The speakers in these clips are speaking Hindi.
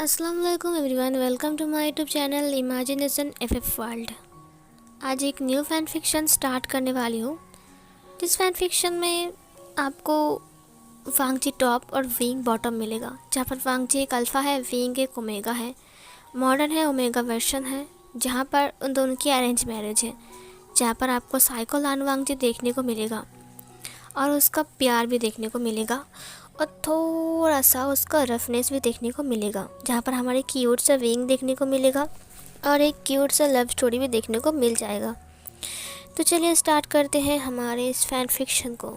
अस्सलाम वालेकुम everyone, welcome to my YouTube channel imagination FF world. आज एक न्यू फैन फिक्शन स्टार्ट करने वाली हूँ। जिस फैन फिक्शन में आपको वांगजी टॉप और विंग बॉटम मिलेगा, जहाँ पर वांगजी एक अल्फ़ा है, विंग एक ओमेगा है। मॉडर्न है, ओमेगा वर्जन है, जहाँ पर उन दोनों की अरेंज मैरिज है, जहाँ पर आपको साइको लान वांगजी देखने को मिलेगा और उसका प्यार भी देखने को मिलेगा और थोड़ा सा उसका रफनेस भी देखने को मिलेगा, जहाँ पर हमारे क्यूट सा विंग देखने को मिलेगा और एक क्यूट सा लव स्टोरी भी देखने को मिल जाएगा। तो चलिए स्टार्ट करते हैं हमारे इस फैन फिक्शन को।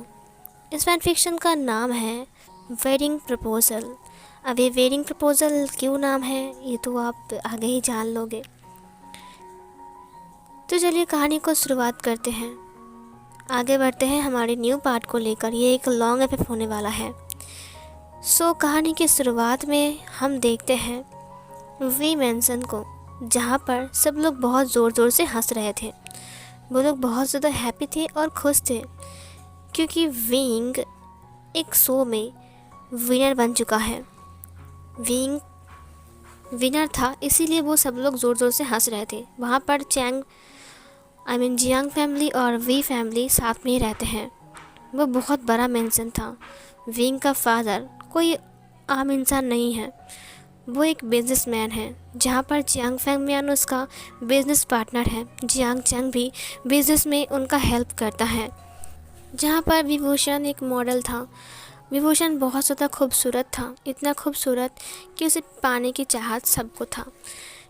इस फैन फिक्शन का नाम है वेडिंग प्रपोज़ल। अब ये वेडिंग प्रपोज़ल क्यों नाम है ये तो आप आगे ही जान लोगे। तो चलिए कहानी को शुरुआत करते हैं, आगे बढ़ते हैं हमारे न्यू पार्ट को लेकर। ये एक लॉन्ग एपिसोड होने वाला है। कहानी की शुरुआत में हम देखते हैं वी मैंसन को, जहाँ पर सब लोग बहुत ज़ोर ज़ोर से हंस रहे थे। वो लोग बहुत ज़्यादा हैप्पी थे और खुश थे, क्योंकि विंग एक शो में विनर बन चुका है। विंग विनर था, इसीलिए वो सब लोग ज़ोर ज़ोर से हंस रहे थे। वहाँ पर जियांग फैमिली और वी फैमिली साथ में ही रहते हैं। वो बहुत बड़ा मेंशन था। विंग का फादर कोई आम इंसान नहीं है, वो एक बिजनेसमैन है, जहाँ पर जियांग फैंगमियान उसका बिजनेस पार्टनर है। जियांग चैंग भी बिजनेस में उनका हेल्प करता है। जहाँ पर विभूषण एक मॉडल था। विभूषण बहुत ज़्यादा खूबसूरत था, इतना खूबसूरत कि उसे पाने की चाहत सबको था।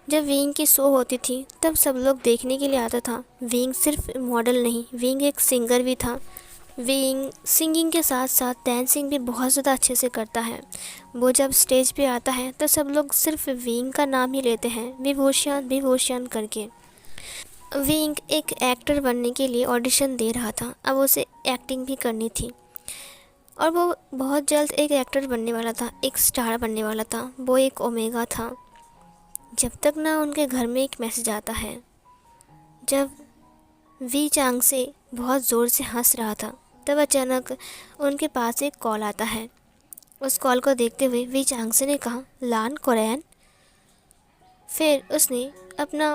जब विंग की शो होती थी तब सब लोग देखने के लिए आता था। विंग सिर्फ मॉडल नहीं, विंग एक सिंगर भी था। विंग सिंगिंग के साथ साथ डांसिंग भी बहुत ज़्यादा अच्छे से करता है। वो जब स्टेज पे आता है तो सब लोग सिर्फ विंग का नाम ही लेते हैं, विभूषण विभूषण करके। विंग एक एक्टर बनने के लिए ऑडिशन दे रहा था। अब उसे एक्टिंग भी करनी थी और वो बहुत जल्द एक एक्टर बनने वाला था, एक स्टार बनने वाला था। वो एक ओमेगा था। जब तक ना उनके घर में एक मैसेज आता है। जब वी चांग से बहुत ज़ोर से हंस रहा था तब अचानक उनके पास एक कॉल आता है। उस कॉल को देखते हुए वी चांग से ने कहा, लान कोरियन। फिर उसने अपना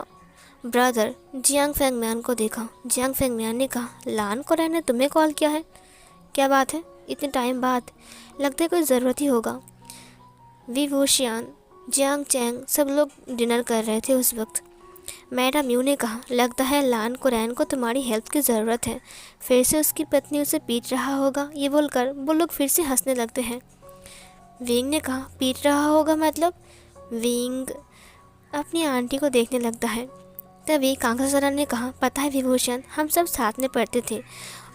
ब्रदर जियांग फैंगम्यान को देखा। जियांग फैंगम्यान ने कहा, लान कोरियन ने तुम्हें कॉल किया है, क्या बात है इतने टाइम बाद, लगता है कोई ज़रूरत ही होगा। वी वोशियान, जियांग चैंग सब लोग डिनर कर रहे थे उस वक्त। मैडम यू ने कहा, लगता है लान कोरियन को तुम्हारी हेल्प की ज़रूरत है, फिर से उसकी पत्नी उसे पीट रहा होगा। ये बोलकर वो लोग फिर से हंसने लगते हैं। विंग ने कहा, पीट रहा होगा मतलब? विंग अपनी आंटी को देखने लगता है। तभी कांगसारा ने कहा, पता है विभूषण, हम सब साथ में पढ़ते थे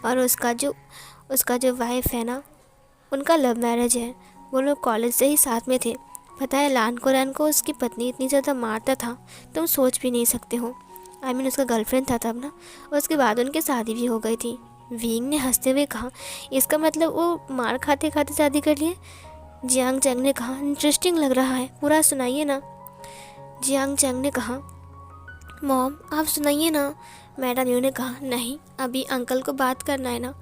और उसका जो वाइफ है ना, उनका लव मैरिज है। वो लोग कॉलेज से ही साथ में थे। पता है लान कोरियन को उसकी पत्नी इतनी ज़्यादा मारता था, तुम सोच भी नहीं सकते हो। उसका गर्लफ्रेंड था तब ना, उसके बाद उनकी शादी भी हो गई थी। विंग ने हंसते हुए कहा, इसका मतलब वो मार खाते खाते शादी कर लिए? जियांग चैंग ने कहा, इंटरेस्टिंग लग रहा है, पूरा सुनाइए ना। जियांग चैंग ने कहा, मॉम आप सुनाइए ना। मैडम यू ने कहा, नहीं अभी अंकल को बात करना है ना,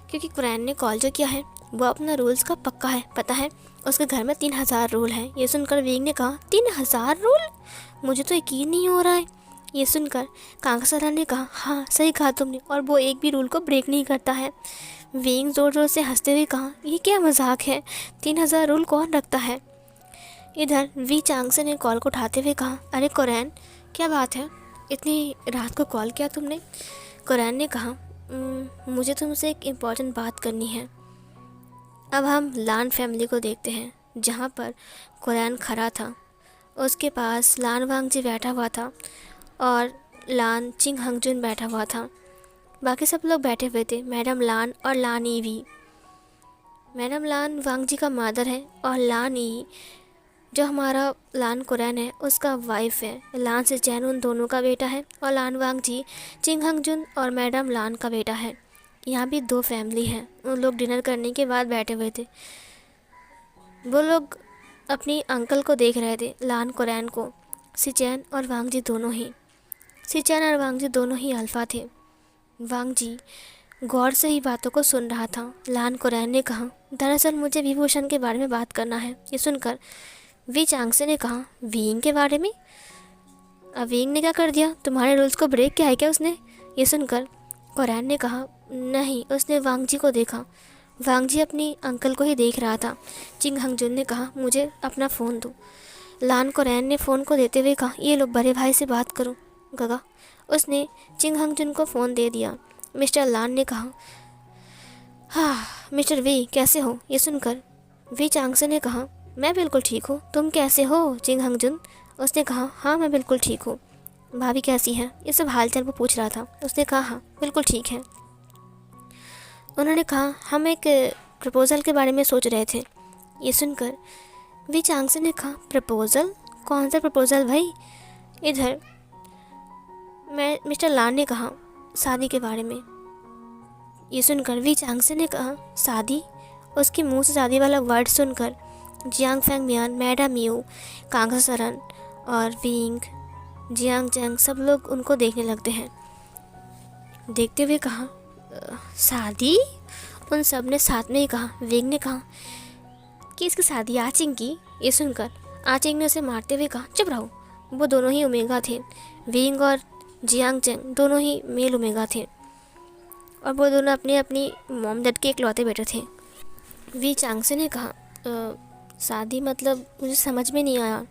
क्योंकि कुरैन ने कॉल जो किया है वो अपना रूल्स का पक्का है। पता है उसके घर में 3000 रूल है। ये सुनकर विंग ने कहा, 3000 रूल? मुझे तो यकीन नहीं हो रहा है। ये सुनकर कांगसारा ने कहा, हाँ सही कहा तुमने, और वो एक भी रूल को ब्रेक नहीं करता है। विंग ज़ोर ज़ोर से हंसते हुए कहा, ये क्या मजाक है, 3000 रूल कौन रखता है? इधर वी चांगसे ने कॉल को उठाते हुए कहा, अरे कुरैन क्या बात है, इतनी रात को कॉल किया तुमने? कुरैन ने कहा, मुझे तुमसे एक इम्पॉर्टेंट बात करनी है। अब हम लान फैमिली को देखते हैं, जहाँ पर कुरैन खड़ा था। उसके पास लान वांगजी बैठा हुआ था और लान चिंग हंगजुन बैठा हुआ था। बाकी सब लोग बैठे हुए थे, मैडम लान और लान ई भी। मैडम लान वांगजी का मदर है और लान ई जो हमारा लान कुरैन है उसका वाइफ है। लान से चैन उन दोनों का बेटा है और लान वांगजी चिंग हंगजुन और मैडम लान का बेटा है। यहाँ भी 2 फैमिली हैं। उन लोग डिनर करने के बाद बैठे हुए थे। वो लोग अपनी अंकल को देख रहे थे, लान कुरैन को। सिचैन और वांगजी दोनों ही अल्फ़ा थे। वांगजी गौर से ही बातों को सुन रहा था। लान कुरैन ने कहा, दरअसल मुझे विभूषण के बारे में बात करना है। ये सुनकर वी चांगसे ने कहा, वीइंग के बारे में? अब वीइंग ने क्या कर दिया? तुम्हारे रूल्स को ब्रेक किया है क्या उसने? ये सुनकर कोरैन ने कहा, नहीं, उसने वांग जी को देखा। वांग जी अपनी अंकल को ही देख रहा था। चिंग हंगजुन ने कहा, मुझे अपना फ़ोन दो। लान कोरैन ने फ़ोन को देते हुए कहा, ये लो, बड़े भाई से बात करो। गगा। उसने चिंग हंगजुन को फ़ोन दे दिया। मिस्टर लान ने कहा, हाँ मिस्टर वी कैसे हो? ये सुनकर वी चांगसे ने कहा, मैं बिल्कुल ठीक हूँ, तुम कैसे हो चिंग हंगजुन? उसने कहा, हाँ मैं बिल्कुल ठीक हूँ। भाभी कैसी है? ये सब हालचाल वो पूछ रहा था। उसने कहा, हाँ बिल्कुल ठीक है। उन्होंने कहा, हम एक प्रपोज़ल के बारे में सोच रहे थे। ये सुनकर वी चांगसे ने कहा, प्रपोज़ल? कौन सा प्रपोज़ल भाई? इधर मैं मिस्टर लान ने कहा, शादी के बारे में। ये सुनकर वी चांगसे ने कहा, शादी? उसके मुंह से शादी वाला वर्ड सुनकर Jiang Fang Miyan, madam you, कांगा सरन और विंग, जियांग चैंग सब लोग उनको देखने लगते हैं। देखते हुए कहा, शादी? उन सब ने साथ में ही कहा। विंग ने कहा कि इसकी शादी आचिंग की। ये सुनकर आचिंग ने उसे मारते हुए कहा, चुप रहो। वो दोनों ही ओमेगा थे। विंग और जियांग चैंग दोनों ही मेल ओमेगा थे और वो दोनों अपनी अपनी मॉम डैड के इकलौते बेटे थे। वी चांगसे ने कहा, शादी मतलब मुझे समझ में नहीं आया।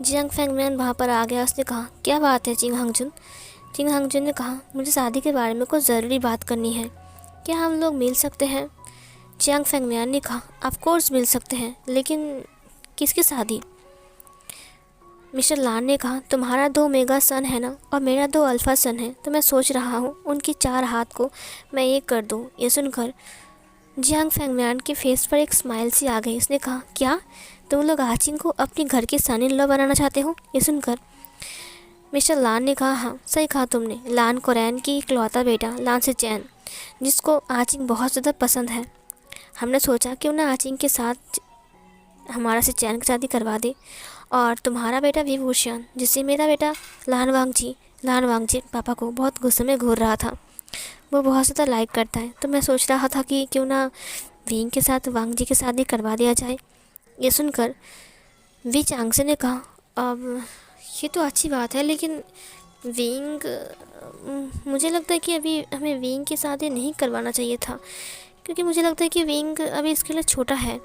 जियांग फैंगमैन वहाँ पर आ गया। उसने कहा, क्या बात है चिंग हंगजुन? चिंग हंगजुन ने कहा, मुझे शादी के बारे में कुछ ज़रूरी बात करनी है, क्या हम लोग मिल सकते हैं? जियांग फैंगमैन ने कहा, ऑफ कोर्स मिल सकते हैं, लेकिन किसकी शादी? मिस्टर लान ने कहा, तुम्हारा 2 मेगा सन है ना, और मेरा 2 अल्फ़ा सन है, तो मैं सोच रहा हूँ उनकी 4 हाथ को मैं एक कर दूँ। ये सुनकर जियांग फैंगमैन के फेस पर एक स्माइल सी आ गई। उसने कहा, क्या तुम लोग आचिंग को अपने घर की सन इन लॉ बनाना चाहते हो? ये सुनकर मिस्टर लान ने कहा, हाँ सही कहा तुमने। लान कोरैन की इकलौता बेटा लान से चैन, जिसको आचिंग बहुत ज़्यादा पसंद है। हमने सोचा क्यों ना आचिंग के साथ हमारा से चैन की शादी करवा दे। और तुम्हारा बेटा विभूषण, जिसे मेरा बेटा लान वांग जी पापा को बहुत गुस्से में घूर रहा था, वो बहुत ज़्यादा लाइक करता है, तो मैं सोच रहा था कि क्यों ना विंग के साथ वांग जी की शादी करवा दिया जाए। ये सुनकर वी चांगसे ने कहा, अब ये तो अच्छी बात है, लेकिन विंग, मुझे लगता है कि अभी हमें विंग की शादी नहीं करवाना चाहिए था, क्योंकि मुझे लगता है कि विंग अभी इसके लिए छोटा है।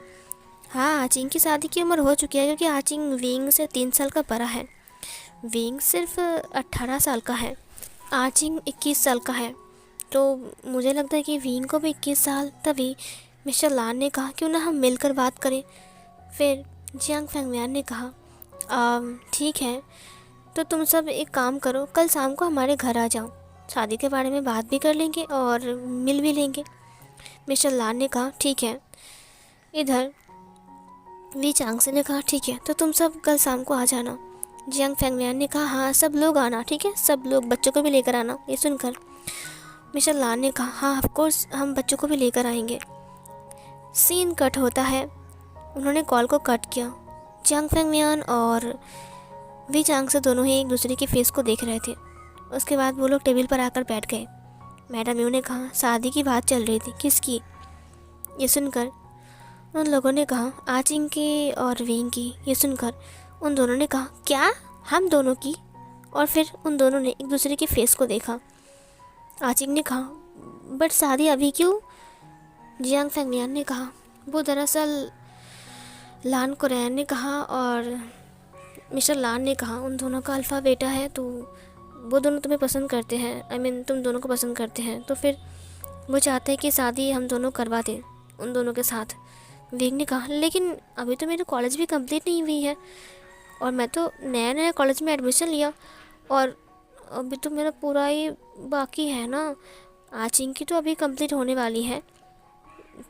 हाँ, आचिंग की शादी की उम्र हो चुकी है, क्योंकि आचिंग विंग से 3 साल का बड़ा है। विंग सिर्फ 18 साल का है, आचिंग 21 साल का है, तो मुझे लगता है कि विंग को भी 21 साल। तभी मिस्टर लान ने कहा, क्यों ना हम मिलकर बात करें। फिर जियांग फैंगमैन ने कहा, ठीक है, तो तुम सब एक काम करो, कल शाम को हमारे घर आ जाओ, शादी के बारे में बात भी कर लेंगे और मिल भी लेंगे। मिस्टर लान ने कहा, ठीक है। इधर वी चांगसे ने कहा, ठीक है, तो तुम सब कल शाम को आ जाना। जियांग फैंगमैन ने कहा, हाँ सब लोग आना, ठीक है, सब लोग, बच्चों को भी लेकर आना। ये सुनकर मिस्टर लान ने कहा, हाँ ऑफ कोर्स हम बच्चों को भी लेकर आएंगे। सीन कट होता है। उन्होंने कॉल को कट किया। जियांग फैंगमैन और वी चांग से दोनों ही एक दूसरे के फेस को देख रहे थे। उसके बाद वो लोग टेबल पर आकर बैठ गए। मैडम यू ने कहा, शादी की बात चल रही थी, किसकी? ये सुनकर उन लोगों ने कहा, आचिंग की और विंग की। ये सुनकर उन दोनों ने कहा, क्या हम दोनों की? और फिर उन दोनों ने एक दूसरे के फेस को देखा। आचिंग ने कहा, बट शादी अभी क्यों? जियांग फैंगमियान ने कहा, वो दरअसल, लान कोरैन ने कहा और मिस्टर लान ने कहा, उन दोनों का अल्फ़ा बेटा है, तो वो दोनों तुम्हें पसंद करते हैं, आई मीन तुम दोनों को पसंद करते हैं, तो फिर वो चाहते हैं कि शादी हम दोनों करवा दें उन दोनों के साथ। विंग ने कहा, लेकिन अभी तो मेरी कॉलेज भी कंप्लीट नहीं हुई है और मैं तो नया नया कॉलेज में एडमिशन लिया और अभी तो मेरा पूरा ही बाकी है ना। आचिंग की तो अभी कंप्लीट होने वाली है,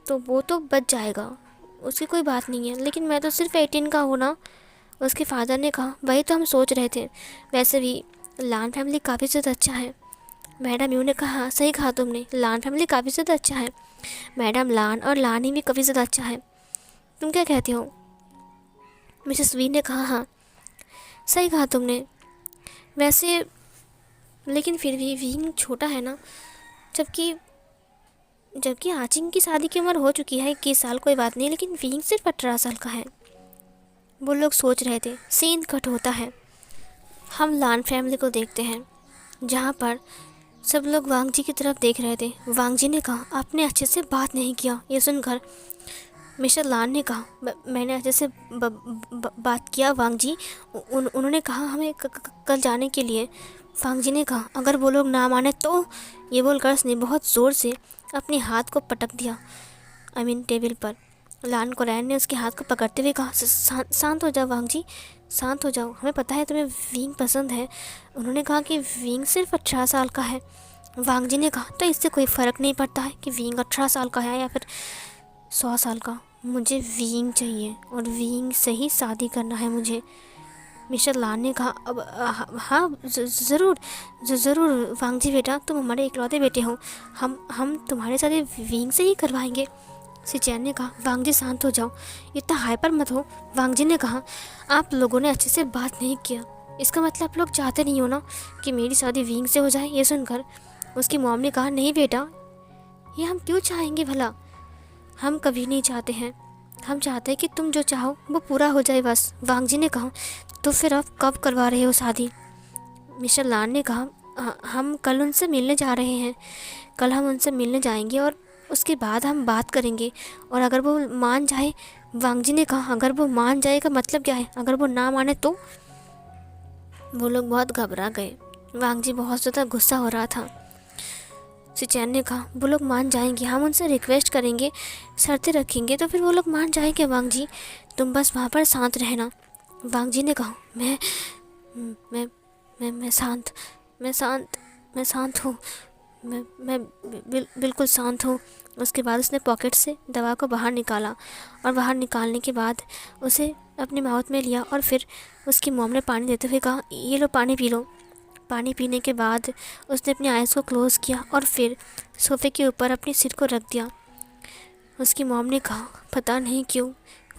तो वो तो बच जाएगा, उसकी कोई बात नहीं है, लेकिन मैं तो सिर्फ 18 का हूँ ना। उसके फादर ने कहा, वही तो हम सोच रहे थे, वैसे भी लान फैमिली काफ़ी ज़्यादा अच्छा है। मैडम यू ने कहा, हाँ सही कहा तुमने, लान फैमिली काफ़ी ज़्यादा अच्छा है। मैडम लान और लानी भी काफ़ी ज़्यादा अच्छा है, तुम क्या कहते हो? मिसेस वी ने कहा, हाँ सही कहा तुमने, वैसे लेकिन फिर भी विंग छोटा है ना, जबकि जबकि आचिंग की शादी की उम्र हो चुकी है 21 साल, कोई बात नहीं, लेकिन विंग सिर्फ 18 साल का है। वो लोग सोच रहे थे। सीन कट होता है। हम लान फैमिली को देखते हैं जहाँ पर सब लोग वांग जी की तरफ देख रहे थे। वांग जी ने कहा, आपने अच्छे से बात नहीं किया। ये सुनकर मिस्टर लान ने कहा, मैंने अच्छे से बात किया वांग जी। उन्होंने कहा हमें कल जाने के लिए। वांग जी ने कहा, अगर वो लोग ना माने तो। ये बोलकर उसने बहुत ज़ोर से अपने हाथ को पटक दिया, टेबल पर। लान कोरैन ने उसके हाथ को पकड़ते हुए कहा, शांत हो जाओ वांग जी, शांत हो जाओ। हमें पता है तुम्हें विंग पसंद है। उन्होंने कहा कि विंग सिर्फ 18 साल का है। वांग जी ने कहा, तो इससे कोई फ़र्क नहीं पड़ता है कि विंग 18 साल का है या फिर 100 साल का। मुझे विंग चाहिए और विंग से ही शादी करना है मुझे। मिस्टर लान ने कहा, अब हाँ ज़रूर ज़रूर वांग जी बेटा, तुम हमारे इकलौते बेटे हो। हम तुम्हारे शादी विंग से ही करवाएंगे। सिचैन ने कहा, वांग जी शांत हो जाओ, इतना हाइपर मत हो। वांग जी ने कहा, आप लोगों ने अच्छे से बात नहीं किया। इसका मतलब आप लोग चाहते नहीं हो ना कि मेरी शादी विंग से हो जाए। ये सुनकर उसकी मॉम ने कहा, नहीं बेटा, ये हम क्यों चाहेंगे भला, हम कभी नहीं चाहते हैं। हम चाहते हैं कि तुम जो चाहो वो पूरा हो जाए बस। वांग जी ने कहा, तो फिर आप कब करवा रहे हो शादी? मिस्टर लान ने कहा, हम कल उनसे मिलने जा रहे हैं। कल हम उनसे मिलने जाएंगे और उसके बाद हम बात करेंगे। और अगर वो मान जाए, वांग जी ने कहा, अगर वो मान जाएगा मतलब क्या है, अगर वो ना माने तो? वो लोग बहुत घबरा गए। वांग जी बहुत ज़्यादा गुस्सा हो रहा था। सिचैन ने कहा, वो लोग मान जाएंगे, हम उनसे रिक्वेस्ट करेंगे, शर्तें रखेंगे तो फिर वो लोग मान जाएंगे। वांग जी, तुम बस वहाँ पर शांत रहना। वांग जी ने कहा, मैं शांत, मैं शांत हूँ, मैं बिल्कुल शांत हूँ। उसके बाद उसने पॉकेट से दवा को बाहर निकाला और बाहर निकालने के बाद उसे अपने माउथ में लिया और फिर उसकी मॉम ने पानी देते हुए कहा, ये लो पानी पी लो। पानी पीने के बाद उसने अपनी आइज़ को क्लोज़ किया और फिर सोफ़े के ऊपर अपने सिर को रख दिया। उसकी मॉम ने कहा, पता नहीं क्यों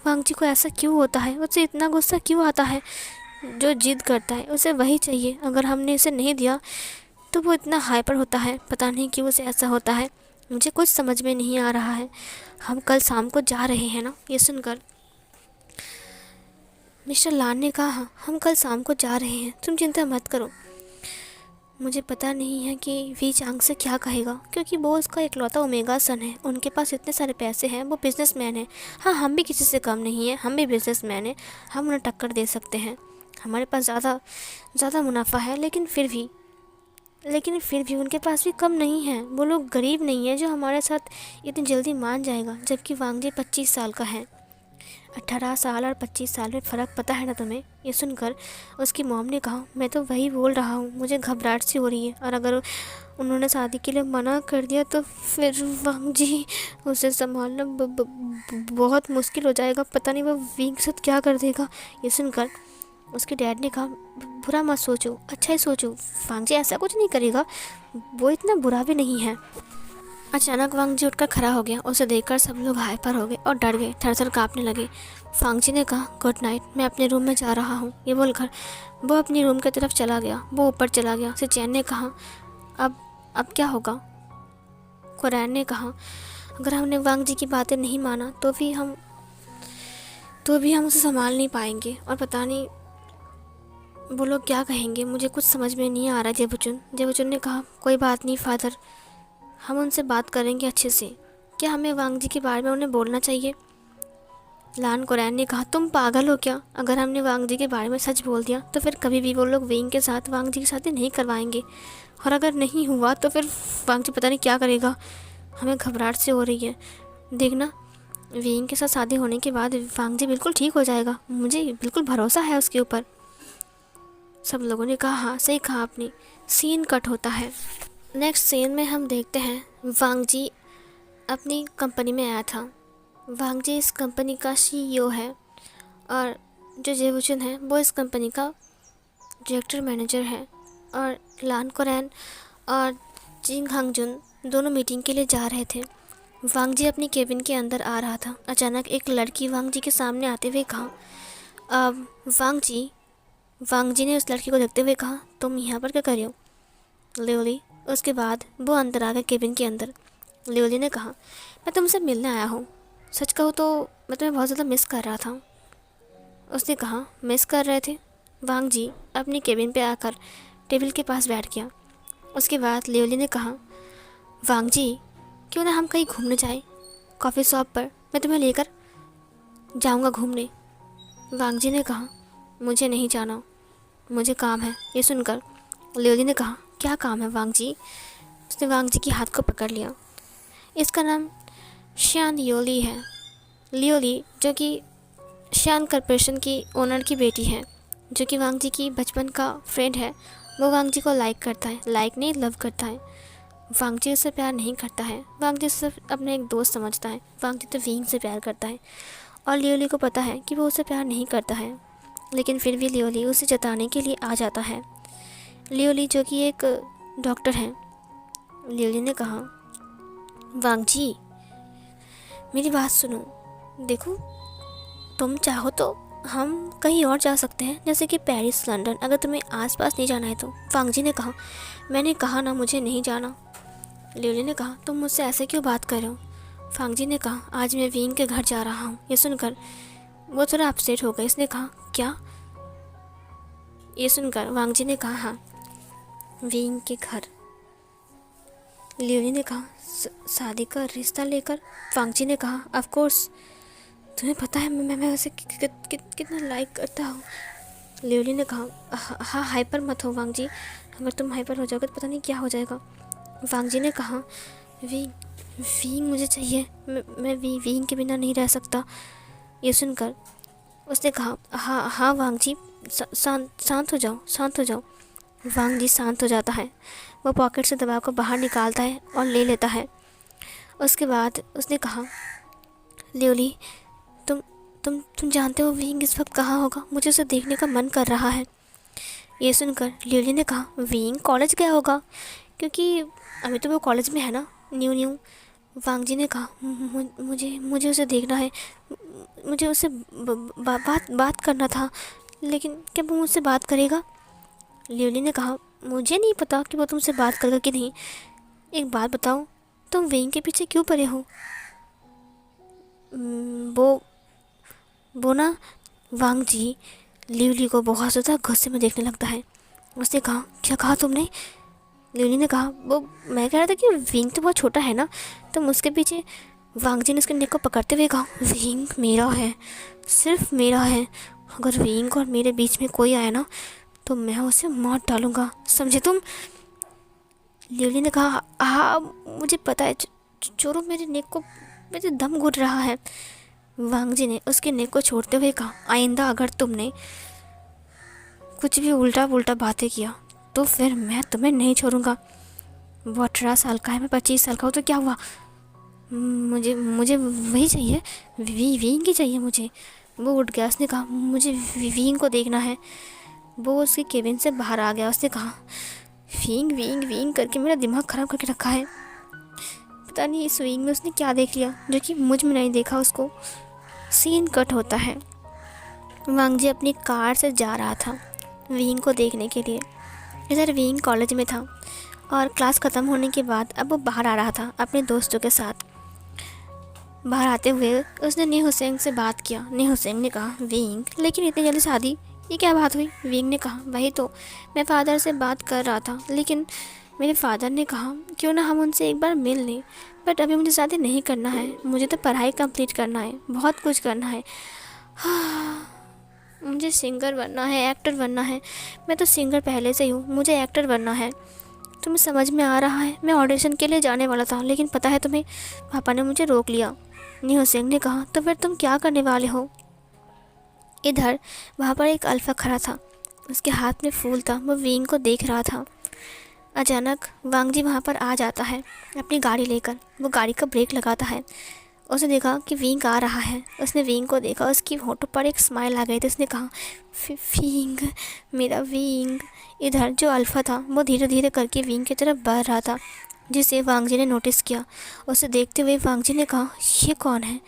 वांग जी को ऐसा क्यों होता है, उसे इतना गुस्सा क्यों आता है। जो जिद करता है उसे वही चाहिए, अगर हमने इसे नहीं दिया तो वो इतना हाइपर होता है। पता नहीं क्यों उसे ऐसा होता है, मुझे कुछ समझ में नहीं आ रहा है। हम कल शाम को जा रहे हैं ना? ये सुनकर मिस्टर लान ने कहा, हाँ, हम कल शाम को जा रहे हैं, तुम चिंता मत करो। मुझे पता नहीं है कि वी चांग से क्या कहेगा, क्योंकि वो उसका इकलौता ओमेगा सन है। उनके पास इतने सारे पैसे हैं, वो बिजनेसमैन है। हाँ, हम भी किसी से कम नहीं है, हम भी बिजनेसमैन हैं, हम उन्हें टक्कर दे सकते हैं। हमारे पास ज़्यादा मुनाफा है, लेकिन फिर भी उनके पास भी कम नहीं है। वो लोग गरीब नहीं है जो हमारे साथ इतनी जल्दी मान जाएगा, जबकि वांग जी 25 साल का है। 18 साल और 25 साल में फ़र्क पता है ना तुम्हें? ये सुनकर उसकी मॉम ने कहा, मैं तो वही बोल रहा हूँ, मुझे घबराहट सी हो रही है। और अगर उन्होंने शादी के लिए मना कर दिया तो फिर वांग जी उसे संभालना बहुत मुश्किल हो जाएगा। पता नहीं वो विंग के साथ क्या कर देगा। ये सुनकर उसके डैड ने कहा, बुरा मत सोचो, अच्छा ही सोचो, वांग जी ऐसा कुछ नहीं करेगा, वो इतना बुरा भी नहीं है। अचानक वांग जी उठकर खड़ा हो गया। उसे देखकर सब लोग हाइपर हो गए और डर गए, थर-थर काँपने लगे। वांग जी ने कहा, गुड नाइट, मैं अपने रूम में जा रहा हूँ। ये बोलकर वो अपनी रूम की तरफ चला गया। वो ऊपर चला गया। सिचैन ने कहा, अब क्या होगा? कोरैन ने कहा, अगर हमने वांग जी की बातें नहीं माना तो भी हम उसे संभाल नहीं पाएंगे और पता नहीं वो लोग क्या कहेंगे। मुझे कुछ समझ में नहीं आ रहा। जेबुचुन ने कहा, कोई बात नहीं फादर, हम उनसे बात करेंगे अच्छे से। क्या हमें वांग जी के बारे में उन्हें बोलना चाहिए? लान कोरैन ने कहा, तुम पागल हो क्या? अगर हमने वांग जी के बारे में सच बोल दिया तो फिर कभी भी वो लोग विंग के साथ वांग जी की शादी नहीं करवाएंगे। और अगर नहीं हुआ तो फिर वांग जी पता नहीं क्या करेगा। हमें घबराहट से हो रही है। देखना, विंग के साथ शादी होने के बाद वांग जी बिल्कुल ठीक हो जाएगा, मुझे बिल्कुल भरोसा है उसके ऊपर। सब लोगों ने कहा, हाँ सही कहा आपने। सीन कट होता है। नेक्स्ट सीन में हम देखते हैं वांग जी अपनी कंपनी में आया था। वांग जी इस कंपनी का सीईओ है और जो जेबुचुन है वो इस कंपनी का डायरेक्टर मैनेजर है। और लान कोरैन और जिंग हांगजुन दोनों मीटिंग के लिए जा रहे थे। वांग जी अपनी केबिन के अंदर आ रहा था। अचानक एक लड़की वांग जी के सामने आते हुए कहा, अब वांग जी ने उस लड़की को देखते हुए कहा, तुम यहाँ पर क्या कर रही हो लियोली? उसके बाद वो अंदर आ गए केबिन के अंदर। लियोली ने कहा, मैं तुमसे मिलने आया हूँ। सच कहूँ तो मैं तुम्हें बहुत ज़्यादा मिस कर रहा था। उसने कहा, मिस कर रहे थे। वांग जी अपनी केबिन पे आकर टेबल के पास बैठ गया। उसके बाद लियोली ने कहा, वांग जी क्यों ना हम कहीं घूमने जाएं, कॉफ़ी शॉप पर मैं तुम्हें लेकर जाऊंगा घूमने। वांग जी ने कहा, मुझे नहीं जाना, मुझे काम है। ये सुनकर लियोली ने कहा, क्या काम है वांग जी? उसने वांग जी के हाथ को पकड़ लिया। इसका नाम श्यान योली है। लियोली जो कि श्यान कॉर्पोरेशन की ओनर की बेटी है, जो कि वांग जी की बचपन का फ्रेंड है, वो वांग जी को लाइक करता है, लाइक नहीं लव करता है। वांग जी उससे प्यार नहीं करता है, वांग जी सिर्फ अपने एक दोस्त समझता है। वांग जी तो विंग से प्यार करता है और लियोली को पता है कि वो उसे प्यार नहीं करता है, लेकिन फिर भी लियोली उसे जताने के लिए आ जाता है। लियोली जो कि एक डॉक्टर है। लियोली ने कहा, वांग जी मेरी बात सुनो, देखो तुम चाहो तो हम कहीं और जा सकते हैं, जैसे कि पेरिस, लंदन, अगर तुम्हें आसपास नहीं जाना है तो। वांग जी ने कहा, मैंने कहा ना मुझे नहीं जाना। लियोली ने कहा, तुम मुझसे ऐसे क्यों बात कर रहे हो? वांग जी ने कहा, आज मैं विंग के घर जा रहा हूँ। ये सुनकर वो थोड़ा अपसेट हो गई। इसने कहा, क्या? ये सुनकर वांग जी ने कहा, हाँ विंग के घर। लियोली ने कहा, शादी का रिश्ता लेकर? वांग जी ने कहा, ऑफ कोर्स, तुम्हें पता है मैं उसे कितना लाइक करता हूँ। लियोली ने कहा, हाँ हाइपर मत हो वांग जी, अगर तुम हाइपर हो जाओगे तो पता नहीं क्या हो जाएगा। वांग जी ने कहा, विंग विंग मुझे चाहिए, मैं विंग के बिना नहीं रह सकता। ये सुनकर उसने कहा, हाँ हाँ वांग जी, शांत हो जाओ, शांत हो जाओ। वांग जी शांत हो जाता है। वो पॉकेट से दवा को बाहर निकालता है और ले लेता है। उसके बाद उसने कहा, लियोली तुम जानते हो विंग इस वक्त कहाँ होगा? मुझे उसे देखने का मन कर रहा है। ये सुनकर लियोली ने कहा, विंग कॉलेज गया होगा, क्योंकि अभी तो वो कॉलेज में है ना, न्यू। वांग जी ने कहा, मुझे उसे देखना है, मुझे उससे बात करना था, लेकिन क्या वो मुझसे बात करेगा? लियोली ने कहा, मुझे नहीं पता कि वो तुमसे बात करेगा कि नहीं। एक बात बताओ, तुम विंग के पीछे क्यों पड़े हो? वो ना, वांग जी लियोली को बहुत ज़्यादा गुस्से में देखने लगता है। उसने कहा, क्या कहा तुमने? लियोली ने कहा, वो मैं कह रहा था कि विंग तो बहुत छोटा है ना, तुम उसके पीछे। वांग जी ने उसके नेक को पकड़ते हुए कहा, विंग मेरा है, सिर्फ मेरा है। अगर विंग और मेरे बीच में कोई आया ना तो मैं उसे मार डालूंगा, समझे तुम? लियोली ने कहा, हाँ मुझे पता है, छोड़ो मेरे नेक को, मेरे दम घुट रहा है। वांग जी ने उसके नेक को छोड़ते हुए कहा, आइंदा अगर तुमने कुछ भी उल्टा पुल्टा बातें किया तो फिर मैं तुम्हें नहीं छोड़ूंगा। वो 18 साल का है, मैं 25 साल का हूँ, तो क्या हुआ? मुझे मुझे वही चाहिए, विंग ही चाहिए मुझे। वो उठ गया। उसने कहा, मुझे विंग को देखना है। वो उसके केबिन से बाहर आ गया। उसने कहा, विंग विंग विंग करके मेरा दिमाग ख़राब करके रखा है। पता नहीं इस विंग में उसने क्या देख लिया जो कि मुझ में नहीं देखा उसको। सीन कट होता है। वांग जी अपनी कार से जा रहा था विंग को देखने के लिए। इधर विंग कॉलेज में था और क्लास ख़त्म होने के बाद अब वो बाहर आ रहा था अपने दोस्तों के साथ। बाहर आते हुए उसने नी हुसैन से बात किया। नी हुसैन ने कहा, विंग लेकिन इतनी जल्दी शादी, ये क्या बात हुई? विंग ने कहा, वही तो मैं फ़ादर से बात कर रहा था, लेकिन मेरे फादर ने कहा क्यों ना हम उनसे एक बार मिल लें, बट अभी मुझे शादी नहीं करना है, मुझे तो पढ़ाई कंप्लीट करना है, बहुत कुछ करना है। मुझे सिंगर बनना है, एक्टर बनना है। मैं तो सिंगर पहले से ही हूँ, मुझे एक्टर बनना है। तुम्हें समझ में आ रहा है, मैं ऑडिशन के लिए जाने वाला था, लेकिन पता है तुम्हें, पापा ने मुझे रोक लिया। नी हुसैन ने कहा, तो फिर तुम क्या करने वाले हो? इधर वहाँ पर एक अल्फ़ा खड़ा था, उसके हाथ में फूल था, वो विंग को देख रहा था। अचानक वांग जी वहाँ पर आ जाता है अपनी गाड़ी लेकर। वो गाड़ी का ब्रेक लगाता है। उसने देखा कि विंग आ रहा है। उसने विंग को देखा, उसकी होठों पर एक स्माइल आ गई थी। उसने कहा, विंग, मेरा विंग। इधर जो अल्फ़ा था वो धीरे धीरे करके विंग की तरफ बढ़ रहा था, जिसे वांग जी ने नोटिस किया। उसे देखते हुए वांग जी ने कहा, ये कौन है?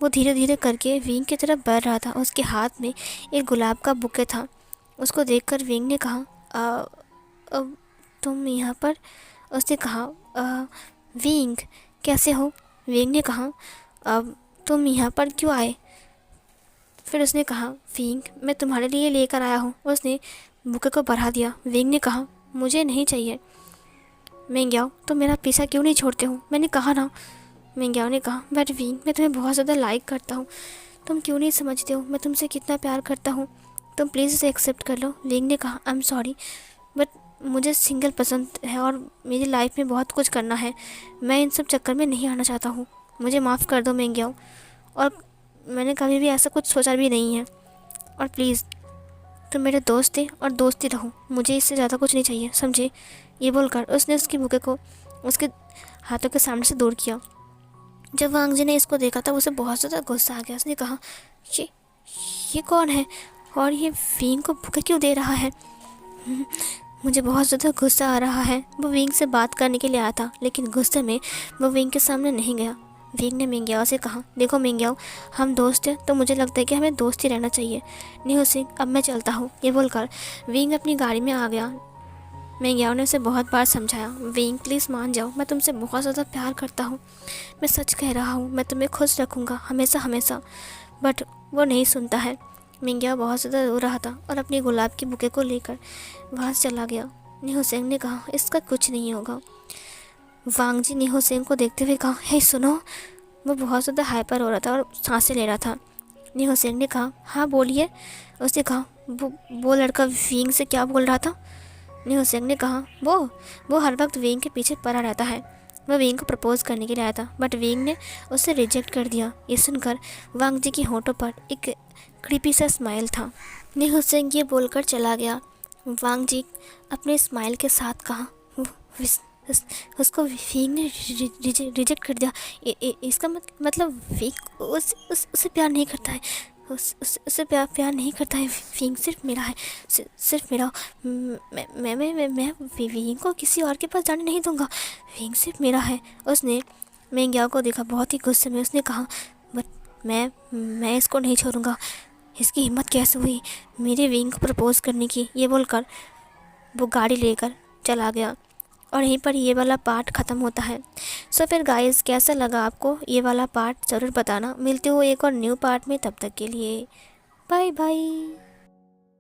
वो धीरे धीरे करके विंग की तरफ बढ़ रहा था। उसके हाथ में एक गुलाब का बुके था। उसको देखकर विंग ने कहा, तुम यहाँ पर? उसने कहा, विंग कैसे हो? विंग ने कहा, अब तुम यहाँ पर क्यों आए? फिर उसने कहा, विंग मैं तुम्हारे लिए लेकर आया हूँ। उसने बुके को बढ़ा दिया। विंग ने कहा, मुझे नहीं चाहिए। मिंग्याओ, तुम मेरा पीछा क्यों नहीं छोड़ते हो? मैंने कहा ना। मिंग्याओ ने कहा, बट विंग मैं तुम्हें बहुत ज़्यादा लाइक करता हूँ, तुम क्यों नहीं समझते हो मैं तुमसे कितना प्यार करता हूँ, तुम प्लीज़ इसे एक्सेप्ट कर लो। विंग ने कहा, आई एम सॉरी बट मुझे सिंगल पसंद है और मेरी लाइफ में बहुत कुछ करना है, मैं इन सब चक्कर में नहीं आना चाहता हूँ, मुझे माफ़ कर दो मिंग्याओ, और मैंने कभी भी ऐसा कुछ सोचा भी नहीं है, और प्लीज़ तुम मेरे दोस्त थे और दोस्ती रहो, मुझे इससे ज़्यादा कुछ नहीं चाहिए, समझे। ये बोलकर उसने उसकी बुके को उसके हाथों के सामने से दूर किया। जब वांग जी ने इसको देखा था उसे बहुत ज़्यादा गुस्सा आ गया। उसने कहा, ये ये कौन है और ये विंग को बुके क्यों दे रहा है? मुझे बहुत ज़्यादा गुस्सा आ रहा है। वो विंग से बात करने के लिए आया था, लेकिन गुस्से में वो विंग के सामने नहीं गया। विंग ने मिंग्याओ से कहा, देखो मिंग्याओ, हम दोस्त हैं तो मुझे लगता है कि हमें दोस्त ही रहना चाहिए। नहीं सिंह, अब मैं चलता हूँ। ये बोलकर विंग अपनी गाड़ी में आ गया। मिंग्याओ ने उसे बहुत बार समझाया, विंग प्लीज़ मान जाओ, मैं तुमसे बहुत ज़्यादा प्यार करता हूँ, मैं सच कह रहा हूँ, मैं तुम्हें खुश रखूँगा हमेशा हमेशा। बट वो नहीं सुनता है। मिंग्याओ बहुत ज़्यादा रो रहा था और अपनी गुलाब की बुके को लेकर वहाँ से चला गया। निहुसेंग ने कहा, इसका कुछ नहीं होगा। वांग जी निहुसेंग को देखते हुए कहा, हे सुनो। वो बहुत ज़्यादा हाइपर हो रहा था और सांसें ले रहा था। निहुसेंग ने कहा, हाँ बोलिए। उसने कहा, वो लड़का विंग से क्या बोल रहा था? निहुसेंग ने कहा, वो हर वक्त विंग के पीछे पड़ा रहता है, वह विंग को प्रपोज करने के लिए आया था बट विंग ने उसे रिजेक्ट कर दिया। ये सुनकर वांग जी की होठों पर एक क्रीपी सा स्माइल था। निहुसेंग ये बोलकर चला गया। वांग जी अपने स्माइल के साथ कहा, उसको विंग ने रिजेक्ट कर दिया। इसका मतलब विंग उससे प्यार नहीं करता है, उससे प्यार नहीं करता है। विंग सिर्फ मेरा है, सिर्फ मेरा। मैं विंग को किसी और के पास जाने नहीं दूंगा, विंग सिर्फ मेरा है। उसने मिंग्याओ को देखा बहुत ही गुस्से में। उसने कहा, बट मैं इसको नहीं छोड़ूंगा, इसकी हिम्मत कैसे हुई मेरे विंग को प्रपोज करने की। ये बोलकर वो गाड़ी लेकर चला गया और यहीं पर ये वाला पार्ट ख़त्म होता है। सो फिर गाइस, कैसा लगा आपको ये वाला पार्ट ज़रूर बताना। मिलते हो एक और न्यू पार्ट में, तब तक के लिए बाय बाय।